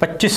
25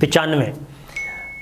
95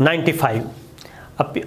95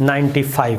95।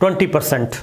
20%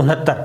69।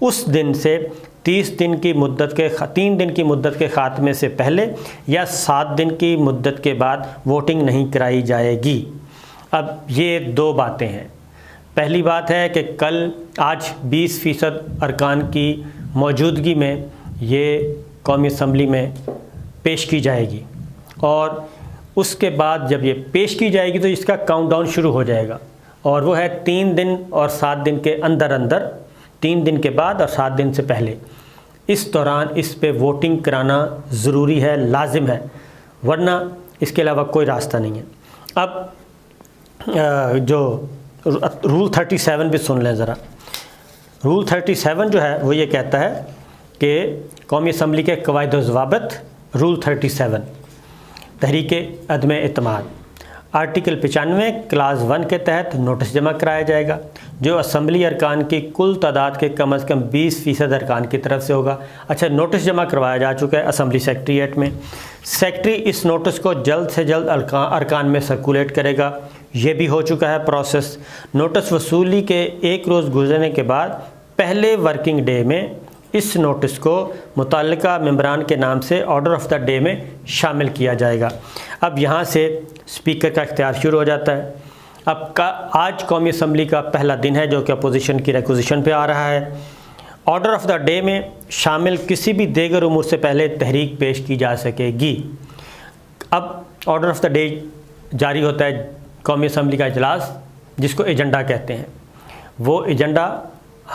اس دن سے 3 دن کی مدت کے خاتمے سے پہلے یا 7 دن کی مدت کے بعد ووٹنگ نہیں کرائی جائے گی۔ اب یہ 2 باتیں ہیں۔ پہلی بات ہے کہ آج 20% ارکان کی موجودگی میں یہ قومی اسمبلی میں پیش کی جائے گی، اور اس کے بعد جب یہ پیش کی جائے گی تو اس کا کاؤنٹ ڈاؤن شروع ہو جائے گا، اور وہ ہے 3 دن اور 7 دن کے اندر 3 دن کے بعد اور 7 دن سے پہلے۔ اس دوران اس پہ ووٹنگ کرانا ضروری ہے، لازم ہے، ورنہ اس کے علاوہ کوئی راستہ نہیں ہے۔ اب جو رول 37 بھی سن لیں ذرا۔ رول 37 جو ہے وہ یہ کہتا ہے کہ قومی اسمبلی کے قواعد و ضوابط، رول 37 تحریک عدم اعتماد، آرٹیکل 95 کلاس 1 کے تحت نوٹس جمع کرایا جائے گا، جو اسمبلی ارکان کی کل تعداد کے کم از کم 20% ارکان کی طرف سے ہوگا۔ اچھا، نوٹس جمع کروایا جا چکا ہے اسمبلی سیکریٹریٹ میں۔ سیکریٹری اس نوٹس کو جلد سے جلد ارکان میں سرکولیٹ کرے گا، یہ بھی ہو چکا ہے پروسیس۔ نوٹس وصولی کے 1 روز گزرنے کے بعد پہلے ورکنگ ڈے میں اس نوٹس کو متعلقہ ممبران کے نام سے آرڈر آف دا ڈے میں شامل کیا جائے گا۔ اب یہاں سے اسپیکر کا اختیار شروع ہو جاتا ہے۔ آج قومی اسمبلی کا پہلا دن ہے جو کہ اپوزیشن کی ریکوزیشن پہ آ رہا ہے۔ آرڈر آف دا ڈے میں شامل کسی بھی دیگر امور سے پہلے تحریک پیش کی جا سکے گی۔ اب آرڈر آف دا ڈے جاری ہوتا ہے قومی اسمبلی کا اجلاس، جس کو ایجنڈا کہتے ہیں۔ وہ ایجنڈا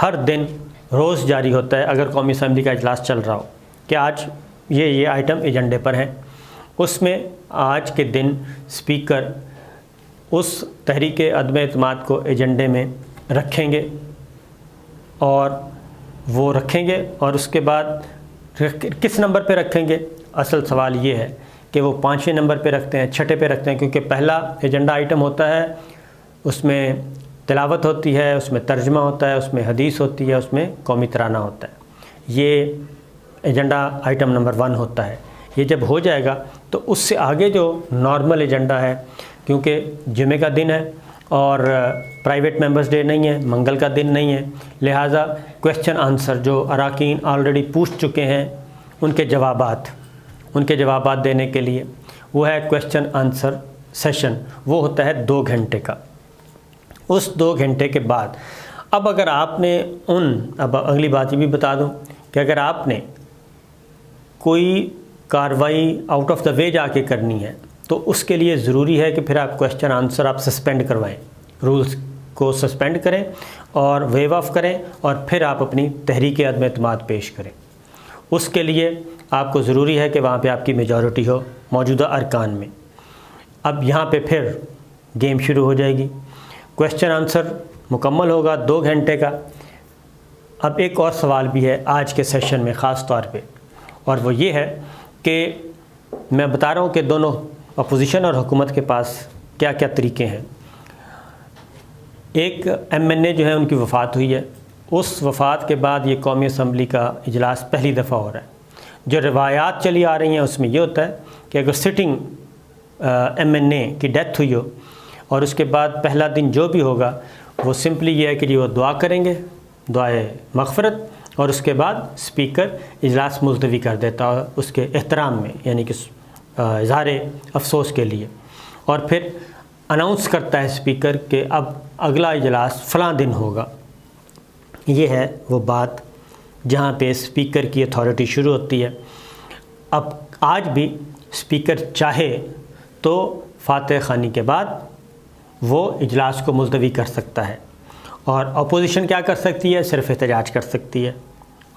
ہر دن روز جاری ہوتا ہے اگر قومی اسمبلی کا اجلاس چل رہا ہو، کہ آج یہ آئٹم ایجنڈے پر ہیں۔ اس میں آج کے دن اسپیکر اس تحریک عدم اعتماد کو ایجنڈے میں رکھیں گے، اور اس کے بعد کس نمبر پہ رکھیں گے؟ اصل سوال یہ ہے کہ وہ 5ویں نمبر پہ رکھتے ہیں، 6 پہ رکھتے ہیں، کیونکہ پہلا ایجنڈا آئٹم ہوتا ہے، اس میں تلاوت ہوتی ہے، اس میں ترجمہ ہوتا ہے، اس میں حدیث ہوتی ہے، اس میں قومی ترانہ ہوتا ہے۔ یہ ایجنڈا آئٹم نمبر 1 ہوتا ہے۔ یہ جب ہو جائے گا تو اس سے آگے جو نارمل ایجنڈا ہے، کیونکہ جمعہ کا دن ہے اور پرائیویٹ ممبرز ڈے نہیں ہے، منگل کا دن نہیں ہے، لہٰذا کویسچن آنسر جو اراکین آلریڈی پوچھ چکے ہیں ان کے جوابات دینے کے لیے، وہ ہے کویسچن آنسر سیشن، وہ ہوتا ہے 2 گھنٹے کا۔ اس 2 گھنٹے کے بعد اب اگر آپ نے اب اگلی بات یہ بھی بتا دوں کہ اگر آپ نے کوئی کارروائی آؤٹ آف دا وے جا کے کرنی ہے تو اس کے لیے ضروری ہے کہ پھر آپ کویسچن آنسر آپ سسپینڈ کروائیں، رولز کو سسپینڈ کریں اور ویو آف کریں، اور پھر آپ اپنی تحریک عدم اعتماد پیش کریں۔ اس کے لیے آپ کو ضروری ہے کہ وہاں پہ آپ کی میجورٹی ہو موجودہ ارکان میں۔ اب یہاں پہ پھر گیم شروع ہو جائے گی، کویسچن آنسر مکمل ہوگا 2 گھنٹے کا۔ اب ایک اور سوال بھی ہے آج کے سیشن میں خاص طور پہ، اور وہ یہ ہے کہ میں بتا رہا ہوں کہ دونوں اپوزیشن اور حکومت کے پاس کیا کیا طریقے ہیں۔ ایک MNA جو ہے ان کی وفات ہوئی ہے، اس وفات کے بعد یہ قومی اسمبلی کا اجلاس پہلی دفعہ ہو رہا ہے۔ جو روایات چلی آ رہی ہیں اس میں یہ ہوتا ہے کہ اگر سٹنگ MNA کی ڈیتھ ہوئی ہو اور اس کے بعد پہلا دن جو بھی ہوگا وہ سمپلی یہ ہے کہ وہ دعا کریں گے، دعائے مغفرت، اور اس کے بعد اسپیکر اجلاس ملتوی کر دیتا ہے اس کے احترام میں، یعنی کہ اظہار افسوس کے لیے، اور پھر اناؤنس کرتا ہے اسپیکر کہ اب اگلا اجلاس فلاں دن ہوگا۔ یہ ہے وہ بات جہاں پہ اسپیکر کی اتھارٹی شروع ہوتی ہے۔ اب آج بھی اسپیکر چاہے تو فاتح خوانی کے بعد وہ اجلاس کو ملتوی کر سکتا ہے، اور اپوزیشن کیا کر سکتی ہے؟ صرف احتجاج کر سکتی ہے۔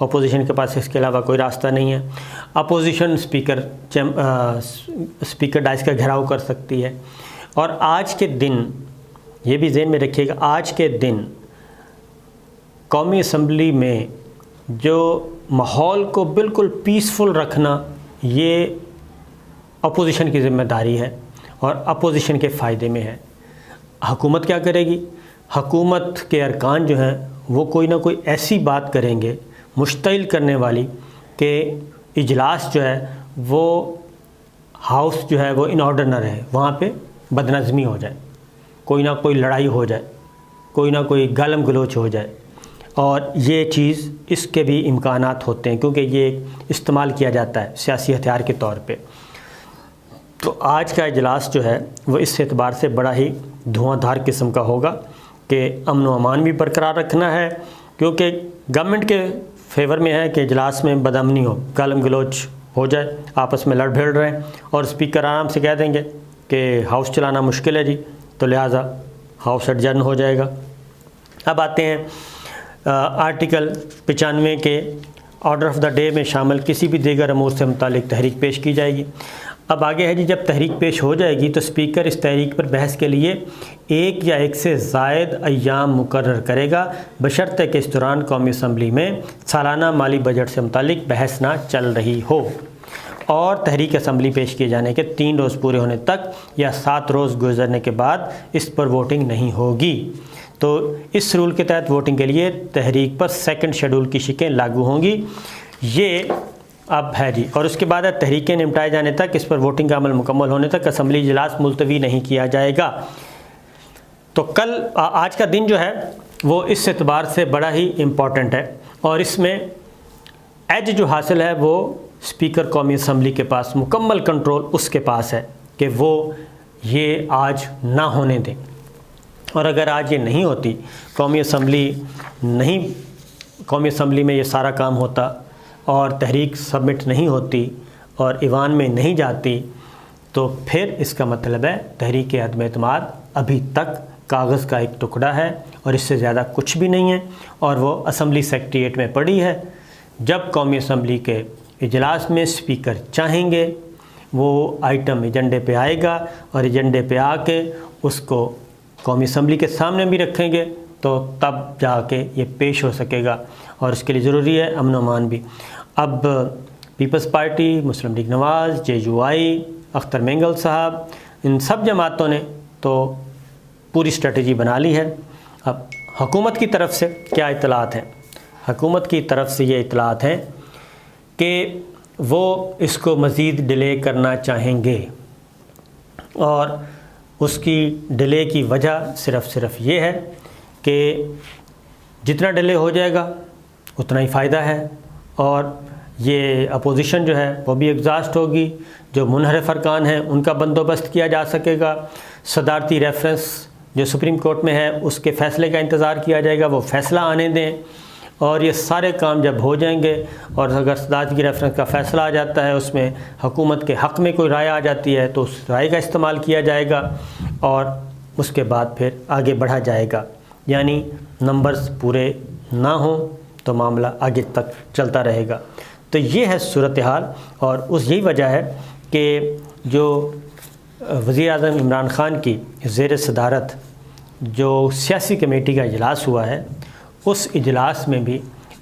اپوزیشن کے پاس اس کے علاوہ کوئی راستہ نہیں ہے۔ اپوزیشن اسپیکر ڈائس کا گھیراؤ کر سکتی ہے۔ اور آج کے دن یہ بھی ذہن میں رکھیے گا، آج کے دن قومی اسمبلی میں جو ماحول کو بالکل پیسفل رکھنا یہ اپوزیشن کی ذمہ داری ہے اور اپوزیشن کے فائدے میں ہے۔ حکومت کیا کرے گی؟ حکومت کے ارکان جو ہیں وہ کوئی نہ کوئی ایسی بات کریں گے مشتعل کرنے والی کہ اجلاس جو ہے وہ ہاؤس جو ہے وہ ان آرڈر نہ رہے، وہاں پہ بدنظمی ہو جائے، کوئی نہ کوئی لڑائی ہو جائے، کوئی نہ کوئی گالم گلوچ ہو جائے۔ اور یہ چیز اس کے بھی امکانات ہوتے ہیں کیونکہ یہ استعمال کیا جاتا ہے سیاسی ہتھیار کے طور پہ۔ تو آج کا اجلاس جو ہے وہ اس اعتبار سے بڑا ہی دھواں دھار قسم کا ہوگا کہ امن و امان بھی برقرار رکھنا ہے، کیونکہ گورنمنٹ کے فیور میں ہے کہ اجلاس میں بدامنی ہو، گالم گلوچ ہو جائے، آپس میں لڑ بھیڑ رہے ہیں، اور اسپیکر آرام سے کہہ دیں گے کہ ہاؤس چلانا مشکل ہے جی، تو لہٰذا ہاؤس ایڈجرن ہو جائے گا۔ اب آتے ہیں آرٹیکل 95 کے آرڈر آف دا ڈے میں شامل کسی بھی دیگر امور سے متعلق تحریک پیش کی جائے گی۔ اب آگے ہے جی، جب تحریک پیش ہو جائے گی تو اسپیکر اس تحریک پر بحث کے لیے ایک یا ایک سے زائد ایام مقرر کرے گا، بشرطے کہ اس دوران قومی اسمبلی میں سالانہ مالی بجٹ سے متعلق بحث نہ چل رہی ہو، اور تحریک اسمبلی پیش کیے جانے کے 3 روز پورے ہونے تک یا 7 روز گزرنے کے بعد اس پر ووٹنگ نہیں ہوگی۔ تو اس رول کے تحت ووٹنگ کے لیے تحریک پر سیکنڈ شیڈول کی شقیں لاگو ہوں گی۔ یہ اب ہے جی، اور اس کے بعد تحریکیں نمٹائے جانے تک، اس پر ووٹنگ کا عمل مکمل ہونے تک اسمبلی اجلاس ملتوی نہیں کیا جائے گا۔ تو آج کا دن جو ہے وہ اس اعتبار سے بڑا ہی امپورٹنٹ ہے، اور اس میں ایج جو حاصل ہے وہ اسپیکر قومی اسمبلی کے پاس مکمل کنٹرول اس کے پاس ہے کہ وہ یہ آج نہ ہونے دیں، اور اگر آج یہ نہیں ہوتی، قومی اسمبلی میں یہ سارا کام ہوتا اور تحریک سبمٹ نہیں ہوتی اور ایوان میں نہیں جاتی، تو پھر اس کا مطلب ہے تحریک عدم اعتماد ابھی تک کاغذ کا ایک ٹکڑا ہے اور اس سے زیادہ کچھ بھی نہیں ہے، اور وہ اسمبلی سیکریٹریٹ میں پڑی ہے۔ جب قومی اسمبلی کے اجلاس میں اسپیکر چاہیں گے وہ آئٹم ایجنڈے پہ آئے گا، اور ایجنڈے پہ آ کے اس کو قومی اسمبلی کے سامنے بھی رکھیں گے، تو تب جا کے یہ پیش ہو سکے گا، اور اس کے لیے ضروری ہے امن و امان بھی۔ اب پیپلز پارٹی، مسلم لیگ نواز، JUI، اختر مینگل صاحب، ان سب جماعتوں نے تو پوری اسٹریٹجی بنا لی ہے۔ اب حکومت کی طرف سے کیا اطلاعات ہیں؟ حکومت کی طرف سے یہ اطلاعات ہیں کہ وہ اس کو مزید ڈیلے کرنا چاہیں گے، اور اس کی ڈیلے کی وجہ صرف یہ ہے کہ جتنا ڈیلے ہو جائے گا اتنا ہی فائدہ ہے، اور یہ اپوزیشن جو ہے وہ بھی ایگزاسٹ ہوگی، جو منحرف ارکان ہیں ان کا بندوبست کیا جا سکے گا، صدارتی ریفرنس جو سپریم کورٹ میں ہے اس کے فیصلے کا انتظار کیا جائے گا، وہ فیصلہ آنے دیں، اور یہ سارے کام جب ہو جائیں گے، اور اگر صدارتی ریفرنس کا فیصلہ آ جاتا ہے، اس میں حکومت کے حق میں کوئی رائے آ جاتی ہے تو اس رائے کا استعمال کیا جائے گا، اور اس کے بعد پھر آگے بڑھا جائے گا۔ یعنی نمبرز پورے نہ ہوں تو معاملہ آگے تک چلتا رہے گا۔ تو یہ ہے صورتحال، اور یہی وجہ ہے کہ جو وزیر اعظم عمران خان کی زیر صدارت جو سیاسی کمیٹی کا اجلاس ہوا ہے، اس اجلاس میں بھی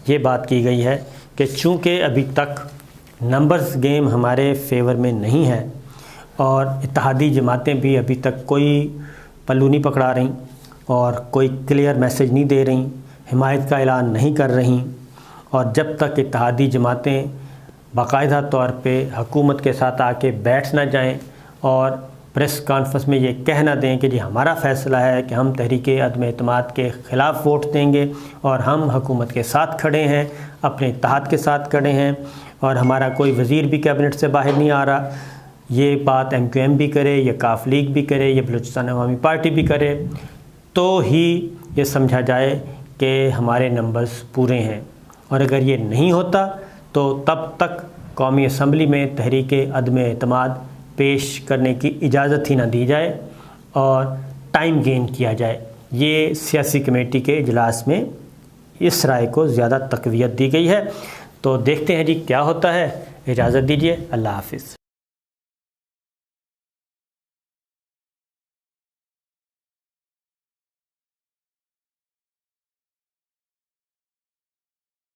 یہ بات کی گئی ہے کہ چونکہ ابھی تک نمبرز گیم ہمارے فیور میں نہیں ہے، اور اتحادی جماعتیں بھی ابھی تک کوئی پلو نہیں پکڑا رہیں اور کوئی کلیئر میسج نہیں دے رہیں، حمایت کا اعلان نہیں کر رہیں، اور جب تک اتحادی جماعتیں باقاعدہ طور پہ حکومت کے ساتھ آ کے بیٹھ نہ جائیں اور پریس کانفرنس میں یہ کہہ نہ دیں کہ جی ہمارا فیصلہ ہے کہ ہم تحریک عدم اعتماد کے خلاف ووٹ دیں گے، اور ہم حکومت کے ساتھ کھڑے ہیں، اپنے اتحاد کے ساتھ کھڑے ہیں، اور ہمارا کوئی وزیر بھی کیبنٹ سے باہر نہیں آ رہا، یہ بات MQM بھی کرے، یہ کاف لیگ بھی کرے، یہ بلوچستان عوامی پارٹی بھی کرے، تو ہی یہ سمجھا جائے کہ ہمارے نمبرز پورے ہیں۔ اور اگر یہ نہیں ہوتا تو تب تک قومی اسمبلی میں تحریک عدم اعتماد پیش کرنے کی اجازت ہی نہ دی جائے اور ٹائم گین کیا جائے۔ یہ سیاسی کمیٹی کے اجلاس میں اس رائے کو زیادہ تقویت دی گئی ہے۔ تو دیکھتے ہیں جی کیا ہوتا ہے۔ اجازت دیجیے، اللہ حافظ۔